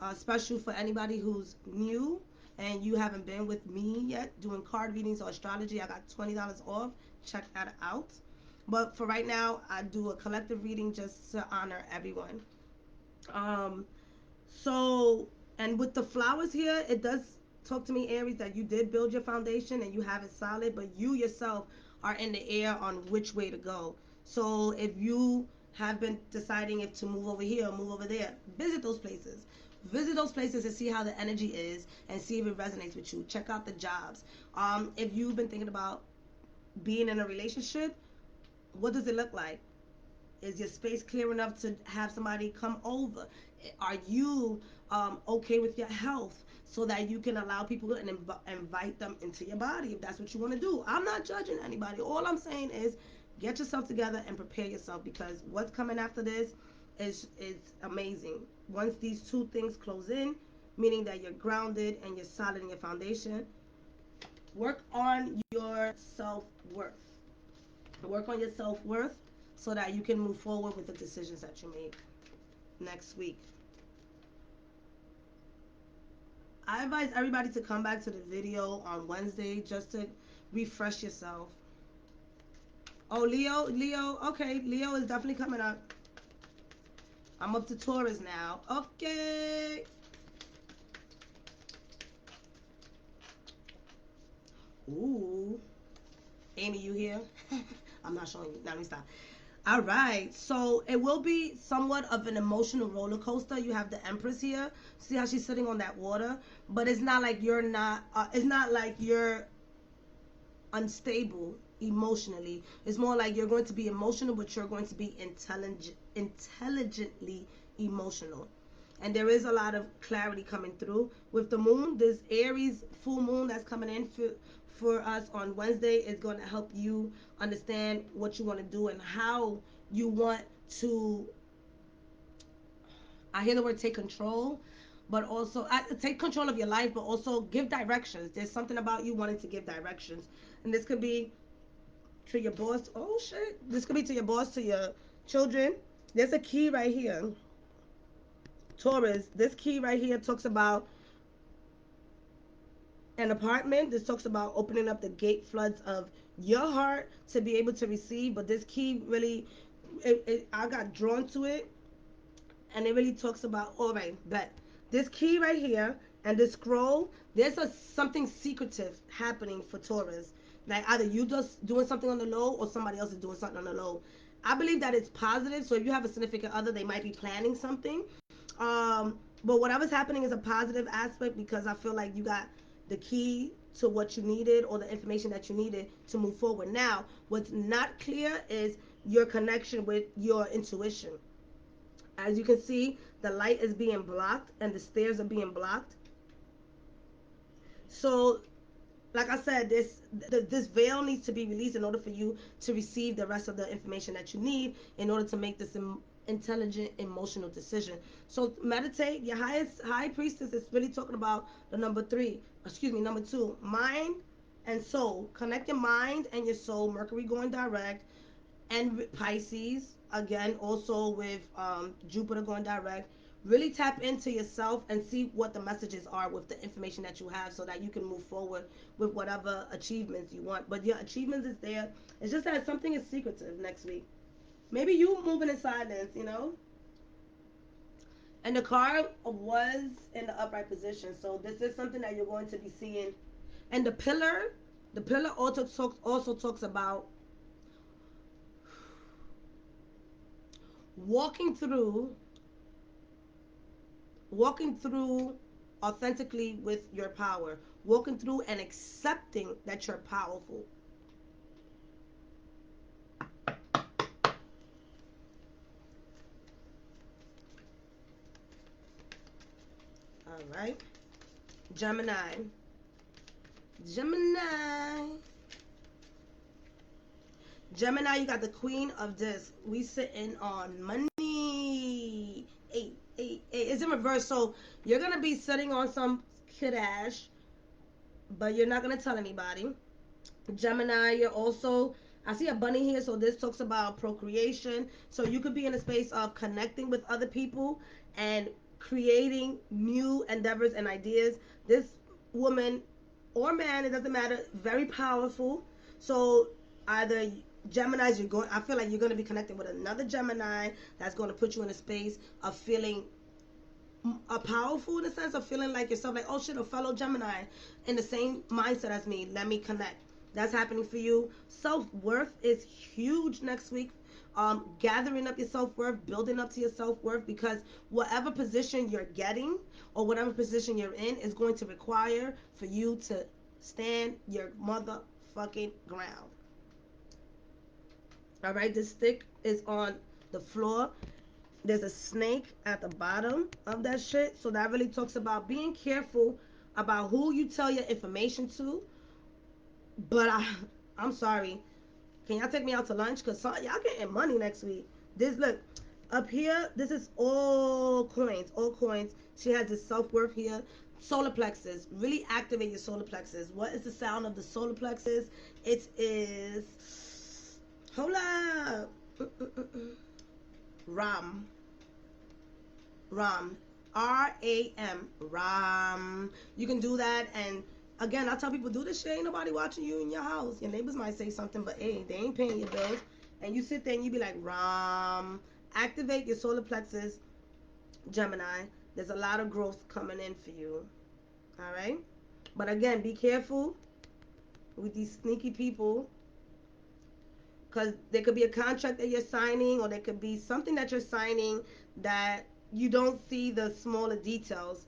Speaker 1: a special for anybody who's new and you haven't been with me yet doing card readings or astrology. I got $20 off. Check that out. But for right now, I do a collective reading just to honor everyone. Um, so, and with the flowers here, it does talk to me, Aries, that you did build your foundation and you have it solid, but you yourself are in the air on which way to go. So, if you have been deciding if to move over here or move over there, visit those places. Visit those places and see how the energy is and see if it resonates with you. Check out the jobs. If you've been thinking about being in a relationship, what does it look like? Is your space clear enough to have somebody come over? Are you okay with your health so that you can allow people and invite them into your body if that's what you want to do? I'm not judging anybody. All I'm saying is get yourself together and prepare yourself, because what's coming after this is amazing. Once these two things close in, meaning that you're grounded and you're solid in your foundation, work on your self-worth. Work on your self-worth so that you can move forward with the decisions that you make next week. I advise everybody to come back to the video on Wednesday just to refresh yourself. Oh, Leo, okay, Leo is definitely coming up. I'm up to Taurus now. Okay. Ooh. Amy, you here? I'm not showing you. Now let me stop. All right, so it will be somewhat of an emotional roller coaster. You have the Empress here. See how she's sitting on that water, but it's not like you're not. It's not like you're unstable emotionally. It's more like you're going to be emotional, but you're going to be intelligently emotional. And there is a lot of clarity coming through with the moon. This Aries full moon that's coming in for us on Wednesday is going to help you understand what you want to do and how you want to. I hear the word take control, but also take control of your life, but also give directions. There's something about you wanting to give directions, and this could be to your boss. Oh shit! This could be to your boss, to your children. There's a key right here, Taurus. This key right here talks about an apartment. This talks about opening up the gate floods of your heart to be able to receive. But this key really, I got drawn to it, and it really talks about, all right, but this key right here and this scroll, there's something secretive happening for Taurus. Like either you just doing something on the low or somebody else is doing something on the low. I believe that it's positive. So if you have a significant other, they might be planning something. But whatever's happening is a positive aspect, because I feel like you got the key to what you needed or the information that you needed to move forward. Now, what's not clear is your connection with your intuition. As you can see, the light is being blocked and the stairs are being blocked. So like I said, this veil needs to be released in order for you to receive the rest of the information that you need in order to make this intelligent emotional decision. So meditate. Your high priestess is really talking about the number 2, mind and soul. Connect your mind and your soul. Mercury going direct, and Pisces again, also with Jupiter going direct. Really tap into yourself and see what the messages are with the information that you have, so that you can move forward with whatever achievements you want. But your achievements is there. It's just that something is secretive next week. Maybe you moving in silence, you know. And the card was in the upright position, so this is something that you're going to be seeing. And the pillar also talks about walking through authentically with your power, walking through and accepting that you're powerful. All right, Gemini. Gemini, you got the Queen of Discs. We sitting on money. Eight. It's in reverse, so you're gonna be sitting on some cash, but you're not gonna tell anybody. Gemini, you're also, I see a bunny here, so this talks about procreation. So you could be in a space of connecting with other people and creating new endeavors and ideas. This woman or man, it doesn't matter, very powerful. So either Geminis, I feel like you're going to be connecting with another Gemini that's going to put you in a space of feeling powerful, in the sense of feeling like yourself, like, oh shit, a fellow Gemini in the same mindset as me, let me connect. That's happening for you. Self-worth is huge next week. Gathering up your self-worth, building up to your self-worth, because whatever position you're getting or whatever position you're in is going to require for you to stand your motherfucking ground. All right, this stick is on the floor. There's a snake at the bottom of that shit. So that really talks about being careful about who you tell your information to. But I'm sorry. Can y'all take me out to lunch? Because y'all getting money next week. This, look, up here, this is all coins. All coins. She has this self-worth here. Solar plexus. Really activate your solar plexus. What is the sound of the solar plexus? It is... Hold up. Ram. RAM. RAM. Ram. You can do that. And again, I tell people, do this shit. Ain't nobody watching you in your house. Your neighbors might say something, but hey, they ain't paying your bills. And you sit there and you be like, Ram. Activate your solar plexus, Gemini. There's a lot of growth coming in for you. All right? But again, be careful with these sneaky people, because there could be a contract that you're signing, or there could be something that you're signing that you don't see the smaller details.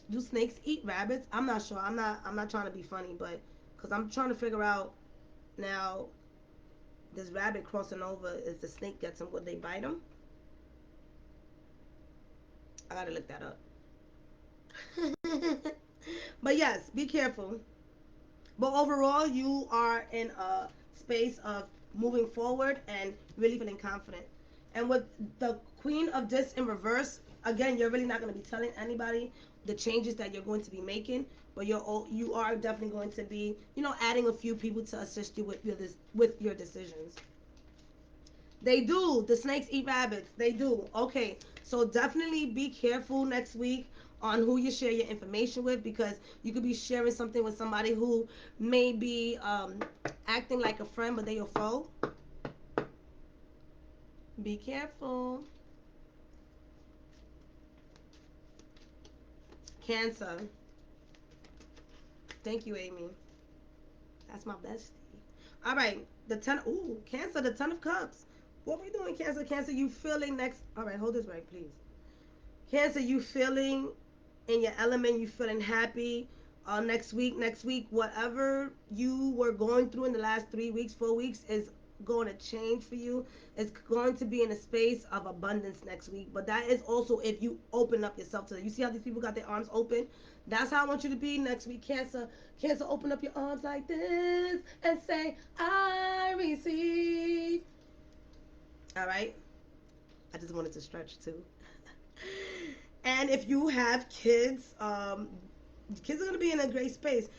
Speaker 1: Do snakes eat rabbits? I'm not sure. I'm not trying to be funny, but because I'm trying to figure out now, this rabbit crossing over, is the snake gets them, would they bite them? I gotta look that up. But yes, be careful. But overall, you are in a space of moving forward and really feeling confident. And with the Queen of Discs in reverse, again, you're really not going to be telling anybody the changes that you're going to be making, but you are definitely going to be, adding a few people to assist you with your decisions. They do. The snakes eat rabbits. They do. Okay, so definitely be careful next week on who you share your information with, because you could be sharing something with somebody who may be acting like a friend, but they're your foe. Be careful. Cancer. Thank you, Amy. That's my bestie. All right, Cancer, the Ten of Cups. What we doing, Cancer? Cancer, you feeling next? All right, hold this right, please. Cancer, you feeling in your element? You feeling happy? Next week, whatever you were going through in the last 3 weeks, 4 weeks is going to change for you. It's going to be in a space of abundance next week. But that is also if you open up yourself to it. You see how these people got their arms open? That's how I want you to be next week, Cancer. Cancer, open up your arms like this and say, I receive. All right? I just wanted to stretch too. And if you have kids, kids are gonna be in a great space.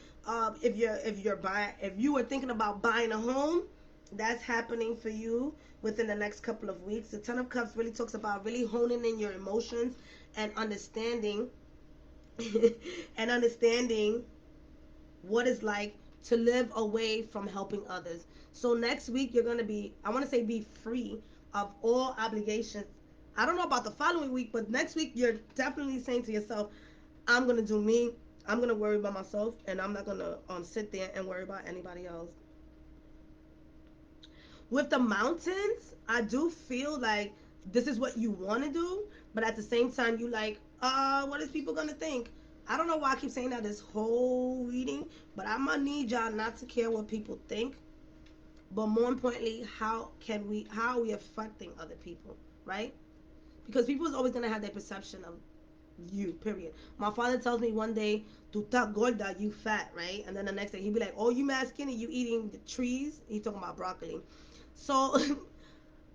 Speaker 1: If you were thinking about buying a home, that's happening for you within the next couple of weeks. The Ten of Cups really talks about really honing in your emotions and understanding what it's like to live away from helping others. So next week you're gonna be, I want to say, be free of all obligations. I don't know about the following week, but next week you're definitely saying to yourself, I'm gonna do me. I'm gonna worry about myself, and I'm not gonna sit there and worry about anybody else. With the mountains, I do feel like this is what you want to do, but at the same time, you like, what is people gonna think? I don't know why I keep saying that this whole reading, but I'm gonna need y'all not to care what people think, but more importantly, how are we affecting other people, right? Because people is always gonna have their perception of you, period. My father tells me one day, tu ta gorda, you fat, right? And then the next day he'd be like, oh, you mad skinny, you eating the trees. He's talking about broccoli. So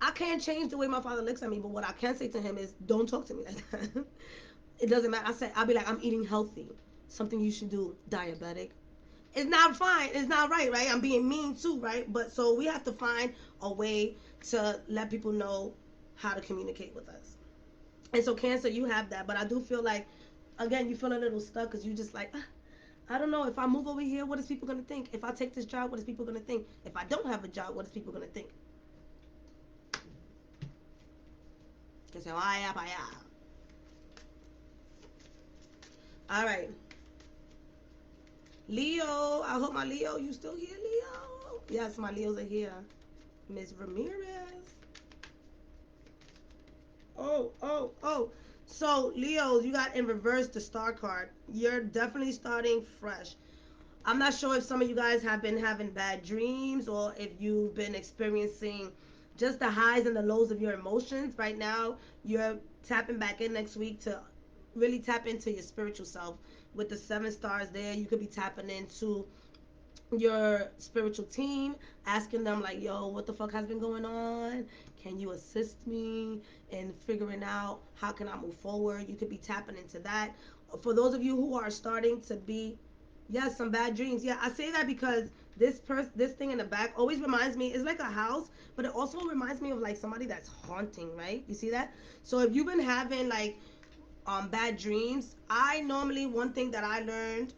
Speaker 1: I can't change the way my father looks at me, but what I can say to him is, don't talk to me like that. It doesn't matter. I'll be like, I'm eating healthy. Something you should do. Diabetic. It's not fine. It's not right, right? I'm being mean too, right? But so we have to find a way to let people know how to communicate with us. And so Cancer, you have that. But I do feel like, again, you feel a little stuck because you just like, I don't know. If I move over here, what is people going to think? If I take this job, what is people going to think? If I don't have a job, what is people going to think? All right. Leo, I hope my Leo, you still here, Leo? Yes, my Leos are here. Miss Ramirez. Oh. So, Leo, you got in reverse the star card. You're definitely starting fresh. I'm not sure if some of you guys have been having bad dreams or if you've been experiencing just the highs and the lows of your emotions. Right now, you're tapping back in next week to really tap into your spiritual self. With the 7 stars there, you could be tapping into your spiritual team, asking them like, yo, what the fuck has been going on? Can you assist me in figuring out how can I move forward? You could be tapping into that. For those of you who are starting to be, yes, some bad dreams. Yeah, I say that because this thing in the back always reminds me, it's like a house, but it also reminds me of like somebody that's haunting, right? You see that? So if you've been having like bad dreams, I normally, one thing that I learned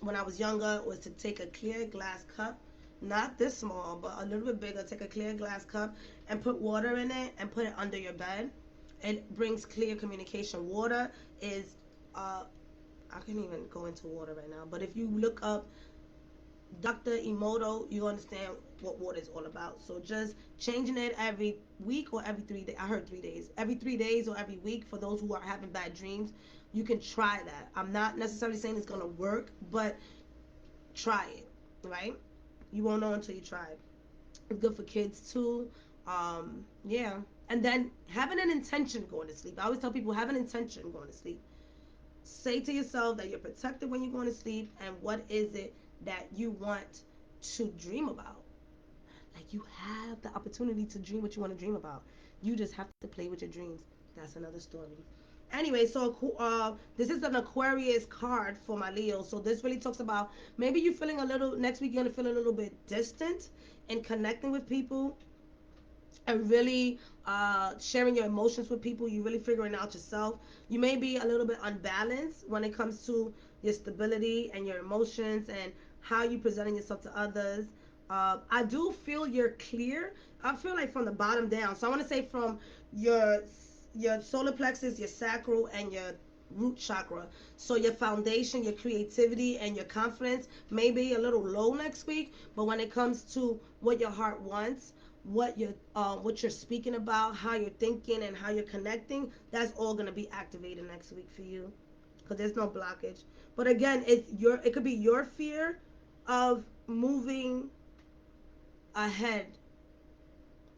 Speaker 1: when I was younger was to take a clear glass cup, not this small, but a little bit bigger. Take a clear glass cup and put water in it and put it under your bed. It brings clear communication. Water is, I can't even go into water right now, but if you look up Dr. Emoto, you understand what water is all about. So just changing it every week or every 3 days. I heard 3 days. Every 3 days or every week for those who are having bad dreams. You can try that. I'm not necessarily saying it's going to work, but try it, right? You won't know until you try it. It's good for kids too. Yeah. And then having an intention going to sleep. I always tell people, have an intention going to sleep. Say to yourself that you're protected when you're going to sleep, and what is it that you want to dream about. Like, you have the opportunity to dream what you want to dream about. You just have to play with your dreams. That's another story. Anyway, so this is an Aquarius card for my Leo. So this really talks about maybe you're feeling a little, next week you're going to feel a little bit distant in connecting with people and really sharing your emotions with people. You're really figuring out yourself. You may be a little bit unbalanced when it comes to your stability and your emotions and how you presenting yourself to others. I do feel you're clear. I feel like from the bottom down. So I want to say from your solar plexus, your sacral, and your root chakra. So your foundation, your creativity, and your confidence may be a little low next week. But when it comes to what your heart wants, what you're speaking about, how you're thinking, and how you're connecting, that's all gonna be activated next week for you, because there's no blockage. But again, it could be your fear of moving ahead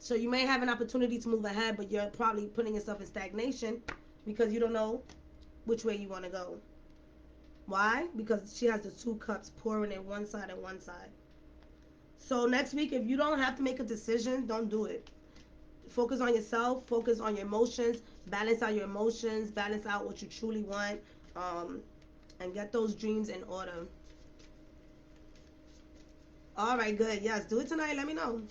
Speaker 1: So you may have an opportunity to move ahead, but you're probably putting yourself in stagnation because you don't know which way you want to go. Why? Because she has the 2 cups pouring in one side and one side. So next week, if you don't have to make a decision, don't do it. Focus on yourself, focus on your emotions, balance out your emotions, balance out what you truly want, and get those dreams in order. All right, good. Yes, do it tonight. Let me know.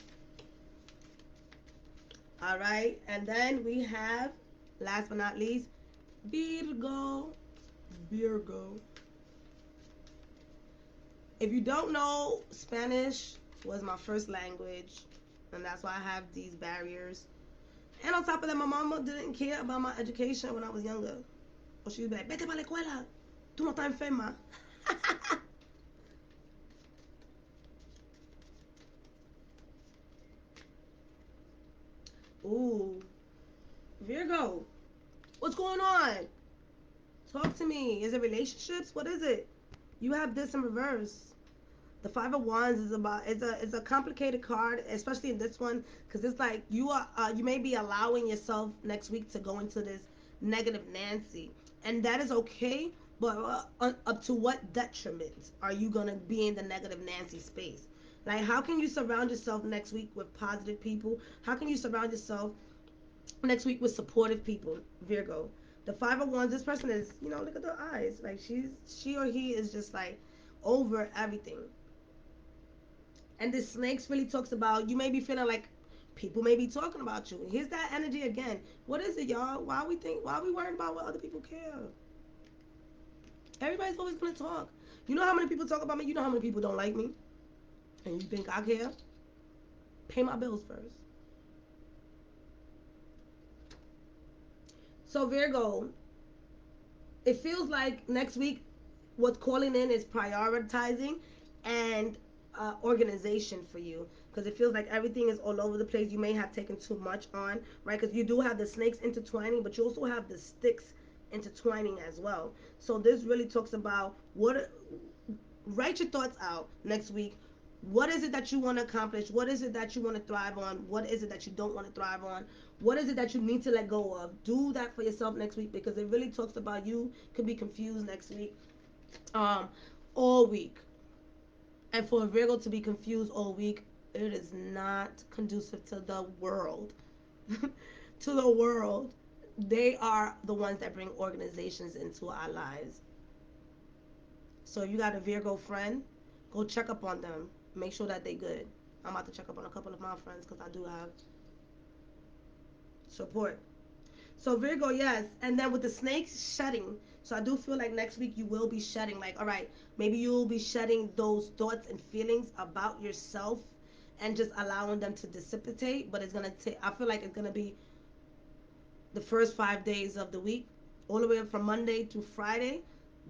Speaker 1: All right, and then we have, last but not least, Virgo. Virgo. If you don't know, Spanish was my first language, and that's why I have these barriers. And on top of that, my mama didn't care about my education when I was younger. Or she would be like, vete para la escuela, tú no estás enferma. Ooh, Virgo, what's going on? Talk to me. Is it relationships? What is it? You have this in reverse. The Five of Wands is about, it's a complicated card, especially in this one, because it's like you may be allowing yourself next week to go into this negative Nancy, and that is okay. But up to what detriment are you gonna be in the negative Nancy space? Like, how can you surround yourself next week with positive people? How can you surround yourself next week with supportive people, Virgo? The Five of Wands, this person is, look at their eyes. Like, she or he is just like over everything. And this snakes really talks about, you may be feeling like people may be talking about you. Here's that energy again. What is it, y'all? Why are we worried about what other people care? Everybody's always gonna talk. You know how many people talk about me? You know how many people don't like me? And you think I care? Pay my bills first. So Virgo, it feels like next week what's calling in is prioritizing and organization for you, because it feels like everything is all over the place. You may have taken too much on, right? Because you do have the snakes intertwining, but you also have the sticks intertwining as well. So this really talks about write your thoughts out next week. What is it that you want to accomplish? What is it that you want to thrive on? What is it that you don't want to thrive on? What is it that you need to let go of? Do that for yourself next week, because it really talks about you could be confused next week, all week. And for a Virgo to be confused all week, it is not conducive to the world. To the world. They are the ones that bring organizations into our lives. So if you got a Virgo friend, go check up on them. Make sure that they good. I'm about to check up on a couple of my friends because I do have support. So Virgo, yes. And then with the snakes shedding. So I do feel like next week you will be shedding. Like, all right, maybe you'll be shedding those thoughts and feelings about yourself and just allowing them to dissipate. But it's going to take, I feel like it's going to be the first 5 days of the week, all the way up from Monday to Friday.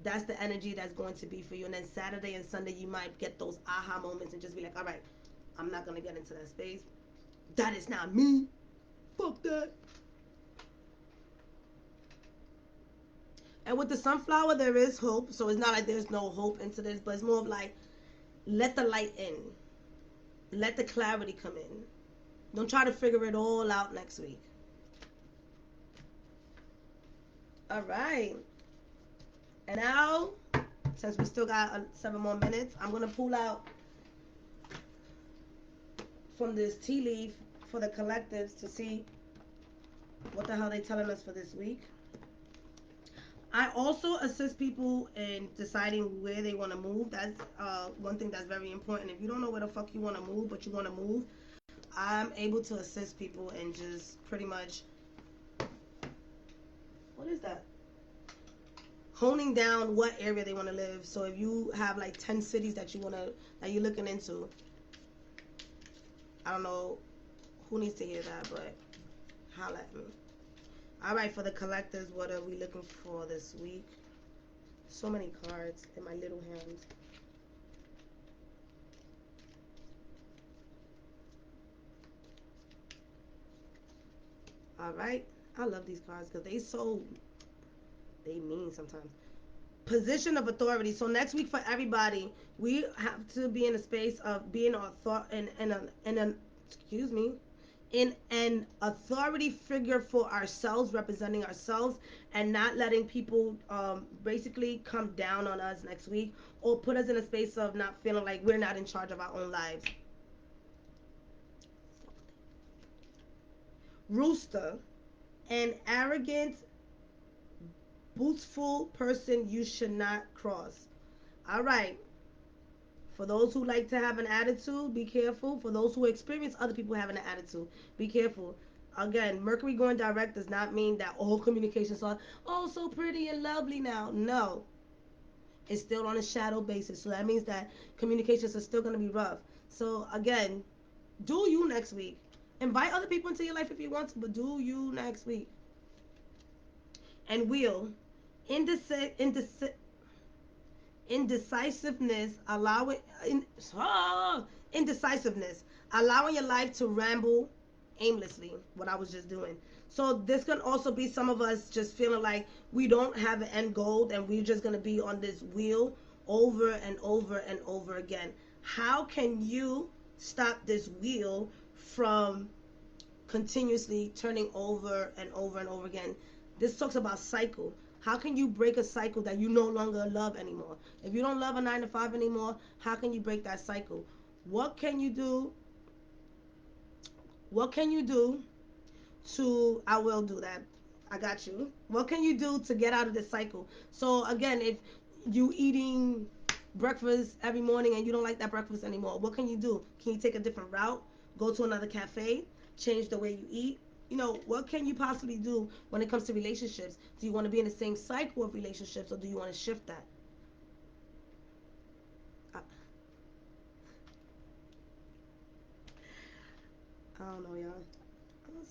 Speaker 1: That's the energy that's going to be for you. And then Saturday and Sunday, you might get those aha moments and just be like, all right, I'm not going to get into that space. That is not me. Fuck that. And with the sunflower, there is hope. So it's not like there's no hope into this, but it's more of like, let the light in. Let the clarity come in. Don't try to figure it all out next week. All right. And now, since we still got 7 more minutes, I'm going to pull out from this tea leaf for the collectives to see what the hell they telling us for this week. I also assist people in deciding where they want to move. That's one thing that's very important. If you don't know where the fuck you want to move, but you want to move, I'm able to assist people and just pretty much, what is that? Honing down what area they want to live. So if you have like 10 cities that you're looking into, I don't know who needs to hear that, but holla at me. All right, for the collectors, what are we looking for this week? So many cards in my little hands. All right, I love these cards because they mean sometimes. Position of authority. So next week for everybody, we have to be in a space of being our thought and excuse me, in an authority figure for ourselves, representing ourselves, and not letting people basically come down on us next week or put us in a space of not feeling like we're not in charge of our own lives. Rooster, an arrogant, boastful person you should not cross. All right. For those who like to have an attitude, be careful. For those who experience other people having an attitude, be careful. Again, Mercury going direct does not mean that all communications are, oh, so pretty and lovely now. No. It's still on a shadow basis. So that means that communications are still going to be rough. So, again, do you next week. Invite other people into your life if you want to, but do you next week. And Wheel, indecisiveness, indecisiveness, allowing your life to ramble aimlessly, what I was just doing. So this can also be some of us just feeling like we don't have an end goal and we're just going to be on this wheel over and over and over again. How can you stop this wheel from continuously turning over and over and over again? This talks about cycle. How can you break a cycle that you no longer love anymore? If you don't love a 9 to 5 anymore, how can you break that cycle? What can you do? What can you do to, I will do that. I got you. What can you do to get out of this cycle? So again, if you eating breakfast every morning and you don't like that breakfast anymore, what can you do? Can you take a different route? Go to another cafe? Change the way you eat? You know, what can you possibly do when it comes to relationships? Do you want to be in the same cycle of relationships, or do you want to shift that? I don't know, y'all.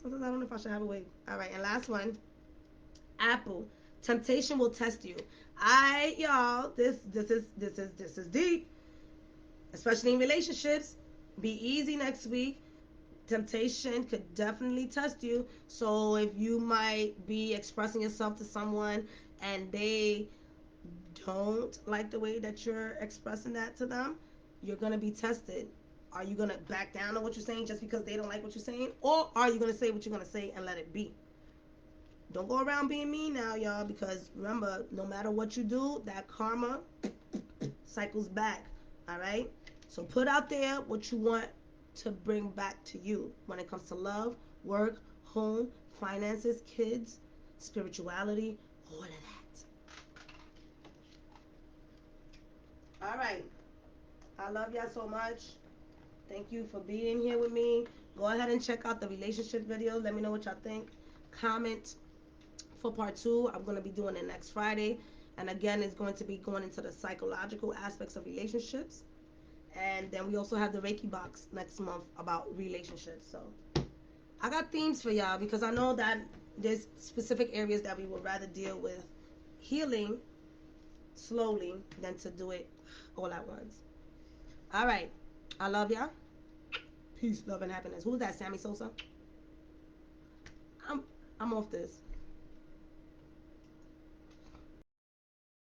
Speaker 1: Sometimes I don't know if I should have a wig. All right, and last one. Apple. Temptation will test you. Y'all, this is deep, especially in relationships. Be easy next week. Temptation could definitely test you. So if you might be expressing yourself to someone and they don't like the way that you're expressing that to them, you're going to be tested. Are you going to back down on what you're saying just because they don't like what you're saying? Or are you going to say what you're going to say and let it be? Don't go around being mean now, y'all, because remember, no matter what you do, that karma cycles back. All right? So put out there what you want to bring back to you when it comes to love, work, home, finances, kids, spirituality, all of that. All right. I love y'all so much. Thank you for being here with me. Go ahead and check out the relationship video. Let me know what y'all think. Comment for part 2. I'm going to be doing it next Friday. And again, it's going to be going into the psychological aspects of relationships. And then we also have the Reiki box next month about relationships. So I got themes for y'all because I know that there's specific areas that we would rather deal with healing slowly than to do it all at once. All right. I love y'all. Peace, love, and happiness. Who's that, Sammy Sosa? I'm off this.